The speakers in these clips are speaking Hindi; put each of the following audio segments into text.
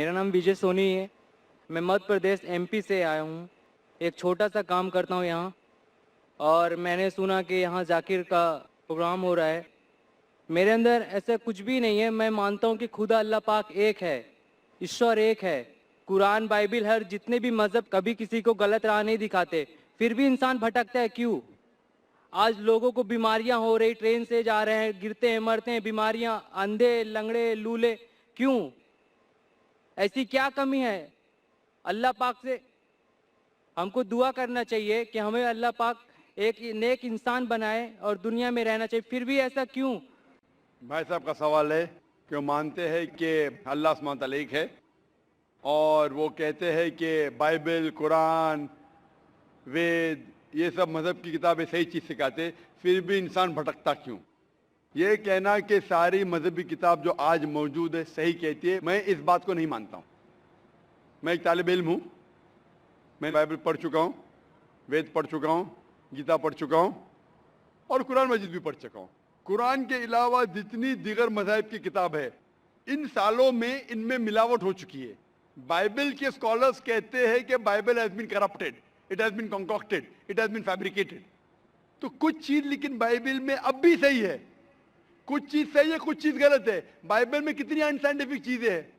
मेरा नाम विजय सोनी है। मैं मध्य प्रदेश एमपी से आया हूँ। एक छोटा सा काम करता हूँ यहाँ, और मैंने सुना कि यहाँ जाकिर का प्रोग्राम हो रहा है। मेरे अंदर ऐसा कुछ भी नहीं है। मैं मानता हूँ कि खुदा अल्लाह पाक एक है, ईश्वर एक है। कुरान, बाइबिल, हर जितने भी मज़हब कभी किसी को गलत राह नहीं दिखाते, फिर भी इंसान भटकता है। क्यों? आज लोगों को बीमारियां हो रही, ट्रेन से जा रहे हैं, गिरते हैं, मरते हैं, बीमारियां, अंधे, लंगड़े, लूले। क्यों? ऐसी क्या कमी है? अल्लाह पाक से हमको दुआ करना चाहिए कि हमें अल्लाह पाक एक नेक इंसान बनाए और दुनिया में रहना चाहिए। फिर भी ऐसा क्यों? भाई साहब का सवाल है कि वो मानते हैं कि अल्लाह सुब्हानहू तआला एक है, और वो कहते हैं कि बाइबल, कुरान, वेद, ये सब मज़हब की किताबें सही चीज़ सिखाते, फिर भी इंसान भटकता क्यों? ये कहना कि सारी मजहबी किताब जो आज मौजूद है सही कहती है, मैं इस बात को नहीं मानता हूँ। मैं एक तालिब इल्म हूँ, मैं बाइबल पढ़ चुका हूँ, वेद पढ़ चुका हूँ, गीता पढ़ चुका हूँ, और कुरान मजीद भी पढ़ चुका हूँ। कुरान के अलावा जितनी दीगर मज़ाहिब की किताब है, इन सालों में इनमें मिलावट हो चुकी है। बाइबल के स्कॉलर्स कहते हैं कि Bible has been corrupted, it has been concocted, it has been fabricated. तो कुछ चीज़ लेकिन बाइबल में अब भी सही है, कुछ चीज़ सही है, कुछ चीज़ गलत है। बाइबल में कितनी अनसाइंटिफिक चीज़ें हैं।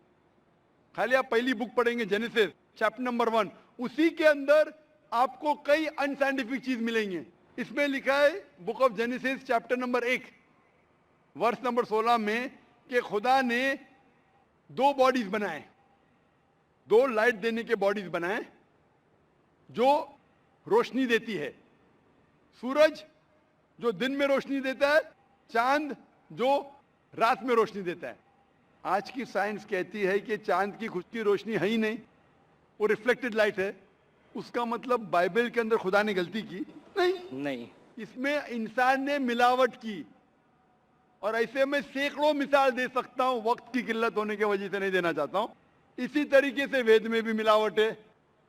खाली आप पहली बुक पढ़ेंगे जेनेसिस चैप्टर नंबर 1, उसी के अंदर आपको कई अनसाइंटिफिक चीज मिलेंगे। इसमें लिखा है book of Genesis chapter number 1 verse number 16 में कि खुदा ने 2 बॉडीज बनाए, 2 लाइट देने के बॉडीज बनाए जो रोशनी देती है। सूरज जो दिन में रोशनी देता है, चांद जो रात में रोशनी देता है। आज की साइंस कहती है कि चांद की खुद की रोशनी है ही नहीं, वो रिफ्लेक्टेड लाइट है। उसका मतलब बाइबल के अंदर खुदा ने गलती की नहीं। इसमें इंसान ने मिलावट की। और ऐसे में सैकड़ों मिसाल दे सकता हूं, वक्त की किल्लत होने की वजह से नहीं देना चाहता हूं। इसी तरीके से वेद में भी मिलावट है,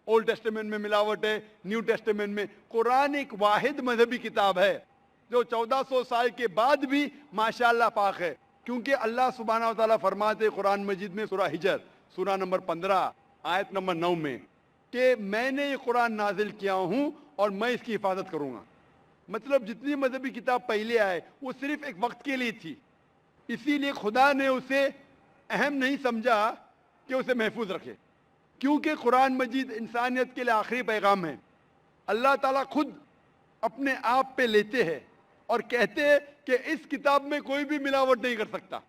ओल्ड टेस्टामेंट में मिलावट है, न्यू टेस्टामेंट में। कुरान एक वाहिद मजहबी किताब है जो 1400 साल के बाद भी माशाअल्लाह पाक है, क्योंकि अल्लाह सुब्हानहू व तआला फरमाते कुरान मजीद में सूरह हिजर सूरह नंबर 15 आयत नंबर 9 में कि मैंने ये कुरान नाजिल किया हूं और मैं इसकी हिफाजत करूंगा। मतलब जितनी मजहबी किताब पहले आए वो सिर्फ एक वक्त के लिए थी, इसीलिए खुदा ने उसे अहम नहीं समझा कि उसे महफूज रखे, क्योंकि कुरान मजीद इंसानियत के लिए आखिरी पैगाम है। अल्लाह ताला खुद अपने आप पे लेते हैं और कहते हैं कि इस किताब में कोई भी मिलावट नहीं कर सकता।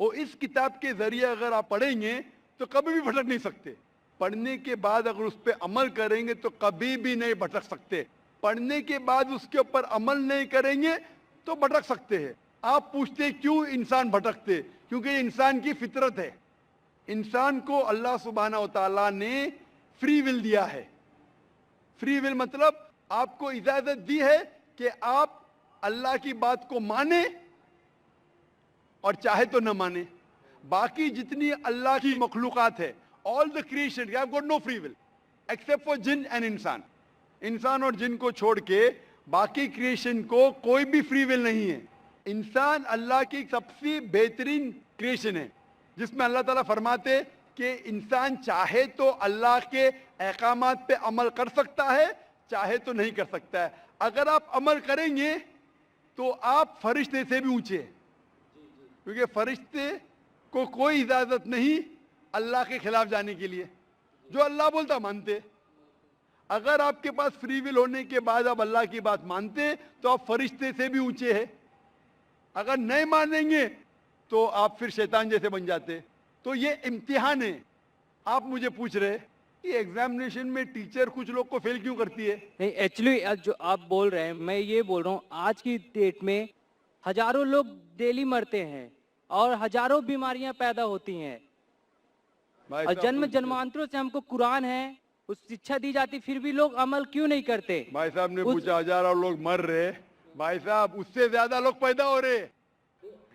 और इस किताब के जरिए अगर आप पढ़ेंगे तो कभी भी भटक नहीं सकते। पढ़ने के बाद अगर उस पर अमल करेंगे तो कभी भी नहीं भटक सकते। पढ़ने के बाद उसके ऊपर अमल नहीं करेंगे तो भटक सकते हैं। आप पूछते क्यों इंसान भटकते? क्योंकि ये इंसान की फितरत है। इंसान को अल्लाह सुब्हानहू व तआला ने फ्री विल दिया है। फ्री विल मतलब आपको इजाजत दी है कि आप अल्लाह की बात को माने और चाहे तो न माने। बाकी जितनी अल्लाह की मखलूकात है, all the creation have got no free will except for जिन एंड इंसान। इंसान और जिन को छोड़ के बाकी क्रिएशन को कोई भी फ्री विल नहीं है। इंसान अल्लाह की सबसे बेहतरीन क्रिएशन है, जिसमें अल्लाह ताला फरमाते कि इंसान चाहे तो अल्लाह के अहकामात पे अमल कर सकता है, चाहे तो नहीं कर सकता है। अगर आप अमल करेंगे तो आप फरिश्ते से भी ऊंचे हैं, क्योंकि फरिश्ते को कोई इजाजत नहीं अल्लाह के खिलाफ जाने के लिए। जो अल्लाह बोलता मानते। अगर आपके पास फ्री विल होने के बाद आप अल्लाह की बात मानते तो आप फरिश्ते से भी ऊंचे हैं। अगर नहीं मानेंगे तो आप फिर शैतान जैसे बन जाते। तो ये इम्तिहान है। आप मुझे पूछ रहे कि एग्जामिनेशन में टीचर कुछ लोग को फेल क्यों करती है? नहीं, एक्चुअली जो आप बोल रहे हैं, मैं ये बोल रहा हूँ, आज की डेट में हजारों लोग डेली मरते हैं और हजारों बीमारियां पैदा होती हैं। और जन्म जन्मांतरों से हमको कुरान है, उस शिक्षा दी जाती, फिर भी लोग अमल क्यों नहीं करते? भाई साहब ने पूछा हजारों लोग मर रहे। भाई साहब उससे ज्यादा लोग पैदा हो रहे।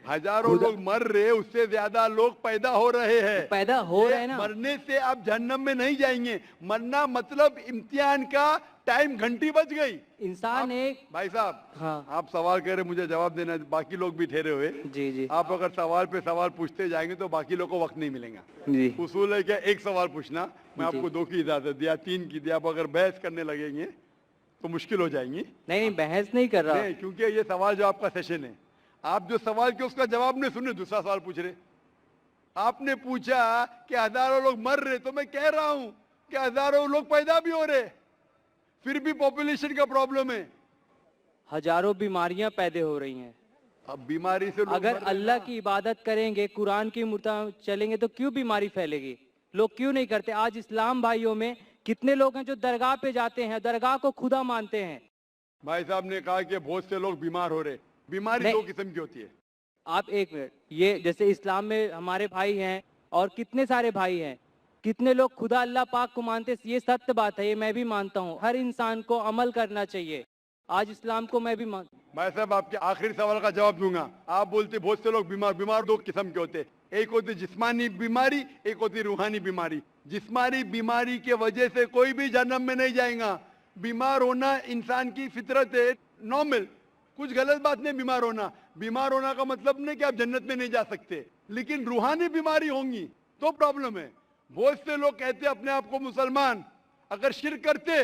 हजारों लोग मर रहे, उससे ज्यादा लोग पैदा हो रहे हैं। पैदा हो रहे हैं ना। मरने से आप जहन्नम में नहीं जाएंगे। मरना मतलब इम्तिहान का टाइम, घंटी बज गई। इंसान एक भाई साहब, हाँ आप सवाल कर रहे, मुझे जवाब देना, बाकी लोग भी ठहरे हुए। जी जी आप अगर सवाल पे सवाल पूछते जाएंगे तो बाकी लोग को वक्त नहीं मिलेगा। जी उसूल है क्या, एक सवाल पूछना, मैं जी। आपको 2 की इजाजत दिया, 3 की दिया। आप अगर बहस करने लगेंगे तो मुश्किल हो जाएंगी। नहीं बहस नहीं कर रहा। नहीं, क्योंकि ये सवाल जो आपका सेशन है, आप जो सवाल के उसका जवाब नहीं सुने, दूसरा सवाल पूछ रहे। आपने पूछा कि हजारों लोग मर रहे, तो मैं कह रहा हूं कि हजारों लोग पैदा भी हो रहे, फिर भी पॉपुलेशन का प्रॉब्लम है। हजारों बीमारियां पैदा हो रही हैं। अब बीमारी से लोग अगर मर रहे अल्लाह ना। की इबादत करेंगे, कुरान की मुताबिक चलेंगे तो क्यों बीमारी फैलेगी? लोग क्यों नहीं करते? आज इस्लाम भाइयों में कितने लोग हैं जो दरगाह पे जाते हैं, दरगाह को खुदा मानते हैं। भाई साहब ने कहा कि बहुत से लोग बीमार हो रहे। बीमारी नहीं। 2 किस्म की होती है। आप एक मिनट, ये जैसे इस्लाम में हमारे भाई हैं और कितने सारे भाई हैं, कितने लोग खुदा अल्लाह पाक को मानते हैं, ये सत्य बात है, ये मैं भी मानता हूँ। हर इंसान को अमल करना चाहिए। आज इस्लाम को मैं भी मान भाई साहब, आपके आखिरी सवाल का जवाब दूंगा। आप बोलते बहुत से लोग बीमार, बीमार 2 किस्म के होते। एक होती जिस्मानी बीमारी, एक होती रूहानी बीमारी। जिस्मानी बीमारी के वजह से कोई भी जन्म में नहीं जाएगा। बीमार होना इंसान की फितरत है, नॉर्मल, कुछ गलत बात नहीं। बीमार होना का मतलब नहीं कि आप जन्नत में नहीं जा सकते, लेकिन रूहानी बीमारी होंगी तो प्रॉब्लम है। बहुत से लोग कहते अपने आप को मुसलमान, अगर शिर्क करते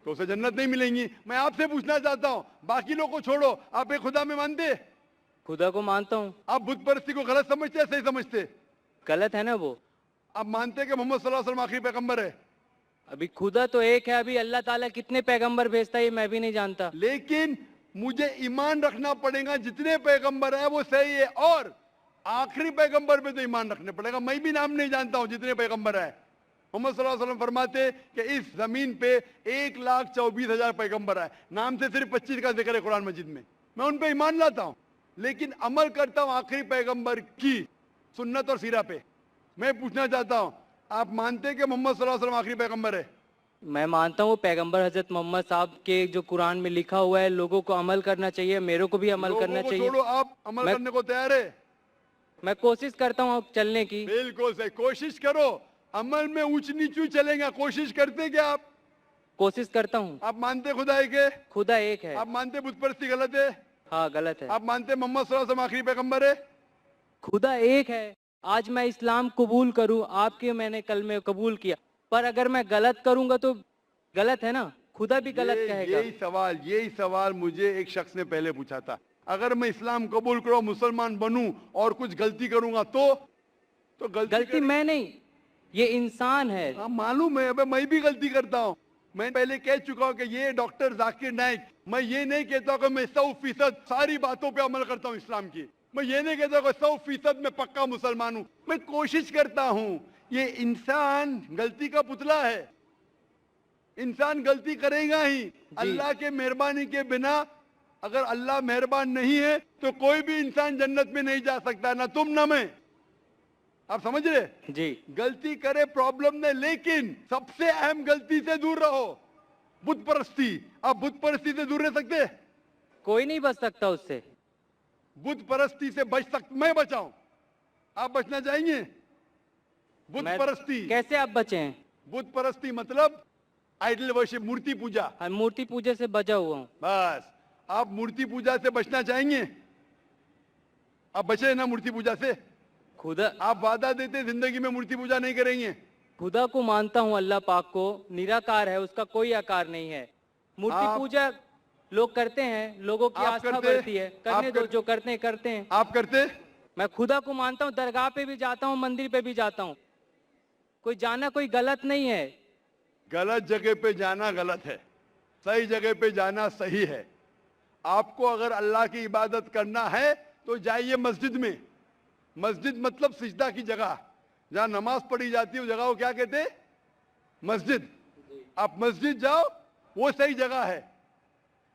तो उसे जन्नत नहीं मिलेंगी। मैं आपसे पूछना चाहता हूं, बाकी लोग को छोड़ो, आप एक खुदा में मानते? खुदा को मानता हूँ। आप बुत परस्ती को गलत समझते हैं, सही समझते? गलत है ना वो? आप मानते कि मोहम्मद सल्लल्लाहु अलैहि वसल्लम आखिरी पैगंबर है? अभी खुदा तो एक है, अभी अल्लाह ताला कितने पैगंबर भेजता है ये मैं भी नहीं जानता। लेकिन मुझे ईमान रखना पड़ेगा, जितने पैगंबर है वो सही है, और आखिरी पैगंबर पे तो ईमान रखने पड़ेगा। मैं भी नाम नहीं जानता हूं जितने पैगंबर है। मोहम्मद सल्लल्लाहु अलैहि वसल्लम फरमाते कि इस जमीन पे 1,24,000 पैगंबर है, नाम से सिर्फ 25 का जिक्र है कुरान मजीद में। मैं उन पे ईमान लाता हूं, लेकिन अमल करता हूं आखिरी पैगंबर की सुन्नत और सीरा पे। मैं पूछना चाहता हूं, आप मानते कि मोहम्मद सल्लल्लाहु अलैहि वसल्लम आखिरी पैगंबर है? मैं मानता हूँ पैगंबर हजरत मोहम्मद साहब के जो कुरान में लिखा हुआ है, लोगों को अमल करना चाहिए, मेरे को भी अमल लोगों करना को चाहिए। छोड़ो, आप अमल मैं- करने को तैयार है? मैं कोशिश करता हूँ चलने की। बिल्कुल सही, कोशिश करो। अमल में ऊंच नीचू चलेगा, कोशिश करते क्या आप? कोशिश करता हूँ। आप मानते खुदा एक है? खुदा एक है। आप मानते बुत परस्ती गलत है? हाँ गलत है। आप मानते मोहम्मद सल्लल्लाहु अलैहि वसल्लम आखिरी पैगंबर है? खुदा एक है। आज मैं इस्लाम कबूल करूँ, आपके मैंने कल में कबूल किया, पर अगर मैं गलत करूंगा तो गलत है ना, खुदा भी गलत कहेगा। यही सवाल मुझे एक शख्स ने पहले पूछा था। अगर मैं इस्लाम कबूल करूं, मुसलमान बनूं और कुछ गलती करूंगा तो गलती मैं नहीं, ये इंसान है। हाँ मालूम है, अबे मैं भी गलती करता हूँ। मैं पहले कह चुका हूँ कि ये डॉक्टर जाकिर नाइक, मैं ये नहीं कहता कि मैं 100% सारी बातों पे अमल करता हूँ इस्लाम की। मैं ये नहीं कहता कि 100% मैं पक्का मुसलमान हूँ। मैं कोशिश करता हूँ। ये इंसान गलती का पुतला है, इंसान गलती करेगा ही। अल्लाह के मेहरबानी के बिना, अगर अल्लाह मेहरबान नहीं है तो कोई भी इंसान जन्नत में नहीं जा सकता, ना तुम ना मैं। आप समझ रहे? जी गलती करे प्रॉब्लम नहीं, लेकिन सबसे अहम गलती से दूर रहो, बुत परस्ती। आप बुत परस्ती से दूर रह सकते? कोई नहीं बच सकता उससे। बुत परस्ती से बच सकते, मैं बचाऊं, आप बचना चाहेंगे? बुत परस्ती कैसे आप बचे हैं? बुत परस्ती मतलब आइडल वर्शिप, मूर्ति पूजा। हम मूर्ति पूजा से बचा हुआ हूँ। बस, आप मूर्ति पूजा से बचना चाहेंगे? आप बचे ना मूर्ति पूजा से? खुदा आप वादा देते जिंदगी में मूर्ति पूजा नहीं करेंगे? खुदा को मानता हूँ, अल्लाह पाक को, निराकार है, उसका कोई आकार नहीं है। मूर्ति पूजा लोग करते हैं, लोगों की आप आस्था करते? बढ़ती है, करने दो, जो करते हैं करते हैं। आप करते? मैं खुदा को मानता हूँ, दरगाह पे भी जाता हूँ, मंदिर पे भी जाता हूँ। कोई जाना कोई गलत नहीं है। गलत जगह पे जाना गलत है, सही जगह पे जाना सही है। आपको अगर अल्लाह की इबादत करना है तो जाइए मस्जिद में। मस्जिद मतलब सिजदा की जगह, जहां नमाज पढ़ी जाती है, उस जगह को क्या कहते हैं? मस्जिद। आप मस्जिद जाओ, वो सही जगह है।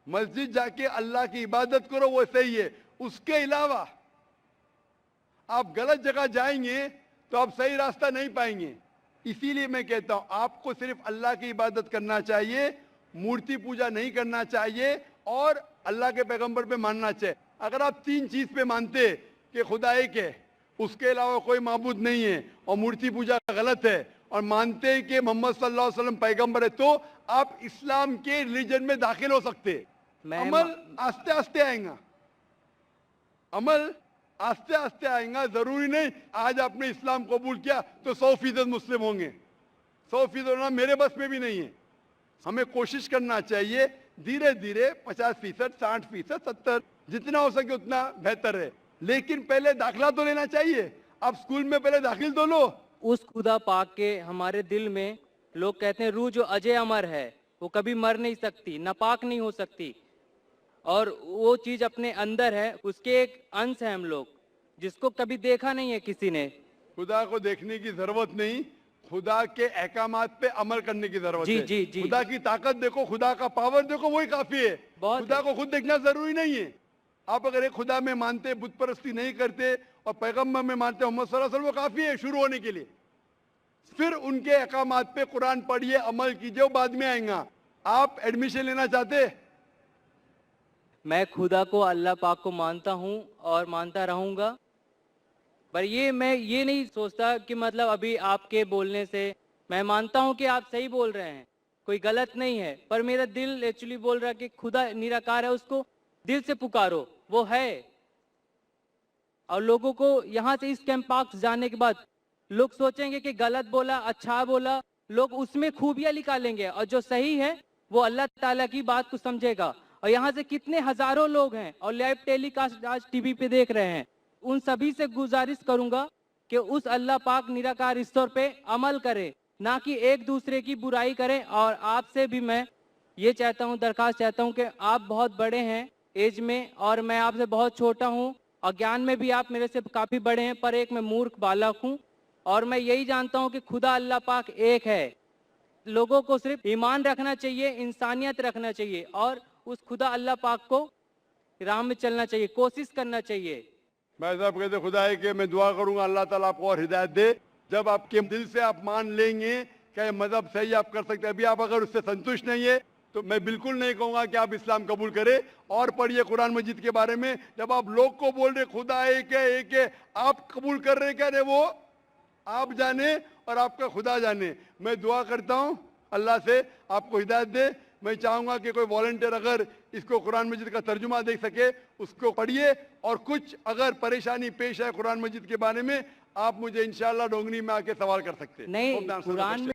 मस्जिद जाके अल्लाह की इबादत करो, वो सही है। उसके अलावा आप गलत जगह जाएंगे तो आप सही रास्ता नहीं पाएंगे। इसीलिए मैं कहता हूं, आपको सिर्फ अल्लाह की इबादत करना चाहिए, मूर्ति पूजा नहीं करना चाहिए, और अल्लाह के पैगंबर पे मानना चाहिए। अगर आप 3 चीज पे मानते कि खुदा एक है, उसके अलावा कोई माबूद नहीं है और मूर्ति पूजा गलत है और मानते हैं कि मोहम्मद सल्लल्लाहु अलैहि वसल्लम पैगंबर है, तो आप इस्लाम के रिलीजन में दाखिल हो सकते हैं। मैं अमल आस्ते आस्ते आएगा, अमल आस्ते आस्ते आएगा। जरूरी नहीं आज आपने इस्लाम कबूल किया तो 100% मुस्लिम होंगे, 100% होना मेरे बस में भी नहीं है। हमें कोशिश करना चाहिए धीरे धीरे 50%, 60%, 70, जितना हो सके उतना बेहतर है, लेकिन पहले दाखिला तो लेना चाहिए। आप स्कूल में पहले दाखिल तो लो। उस खुदा पाक के हमारे दिल में, लोग कहते हैं रूह जो अजय अमर है वो कभी मर नहीं सकती, नापाक नहीं हो सकती, और वो चीज अपने अंदर है, उसके एक अंश है हम लोग, जिसको कभी देखा नहीं है किसी ने। खुदा को देखने की जरूरत नहीं, खुदा के अहकामात पे अमल करने की जरूरत जी, है। जी, जी। खुदा की ताकत देखो, खुदा का पावर देखो, वही काफी है। बहुत खुदा है। को खुद देखना जरूरी नहीं है। आप अगर एक खुदा में मानते, बुत परस्ती नहीं करते और पैगंबर में मानते मोहम्मद सल्लल्लाहु अलैहि वसल्लम, वो काफी है शुरू होने के लिए। फिर उनके अहकामात पे कुरान पढ़िए, अमल कीजिए, वो बाद में आएगा। आप एडमिशन लेना चाहते? मैं खुदा को, अल्लाह पाक को मानता हूँ और मानता रहूंगा, पर ये मैं ये नहीं सोचता कि मतलब अभी आपके बोलने से मैं मानता हूँ कि आप सही बोल रहे हैं, कोई गलत नहीं है, पर मेरा दिल एक्चुअली बोल रहा है कि खुदा निराकार है, उसको दिल से पुकारो, वो है। और लोगों को यहाँ से इस कैंप पार्क जाने के बाद लोग सोचेंगे कि गलत बोला, अच्छा बोला, लोग उसमें खूबियां निकालेंगे, और जो सही है वो अल्लाह ताला की बात को समझेगा। और यहाँ से कितने हजारों लोग हैं और लाइव टेलीकास्ट आज टीवी पे देख रहे हैं, उन सभी से गुजारिश करूंगा कि उस अल्लाह पाक निराकार ईश्वर पे अमल करें, ना कि एक दूसरे की बुराई करें। और आपसे भी मैं ये चाहता हूँ, दरखास्त चाहता हूँ कि आप बहुत बड़े हैं एज में और मैं आपसे बहुत छोटा हूँ, और ज्ञान में भी आप मेरे से काफी बड़े हैं, पर एक मैं मूर्ख बालक हूँ। और मैं यही जानता हूँ कि खुदा अल्लाह पाक एक है। लोगों को सिर्फ ईमान रखना चाहिए, इंसानियत रखना चाहिए, और उस खुदा अल्लाह पाक को राह में चलना चाहिए, कोशिश करना चाहिए। भाई साहब कहते खुदा है कि मैं दुआ करूंगा अल्लाह ताला आपको और हिदायत दे। जब आपके दिल से आप मान लेंगे कि ये मजहब सही, आप कर सकते हैं। अभी आप अगर उससे संतुष्ट नहीं है तो मैं बिल्कुल नहीं कहूंगा कि आप इस्लाम कबूल करें। और पढ़िए कुरान मजीद के बारे में, जब आप लोग को बोल रहे खुदा एक है, एक है, आप कबूल कर रहे क्या? वो आप जाने और आपका खुदा जाने। मैं दुआ करता हूँ अल्लाह से आपको हिदायत दे। मैं चाहूंगा कि कोई वॉलंटियर अगर इसको कुरान मजीद का तर्जुमा देख सके उसको पढ़िए, और कुछ अगर परेशानी पेश है कुरान मजीद के बारे में, आप मुझे इंशाल्लाह डोंगरी में आके सवाल कर सकते हैं। नहीं, कुरान में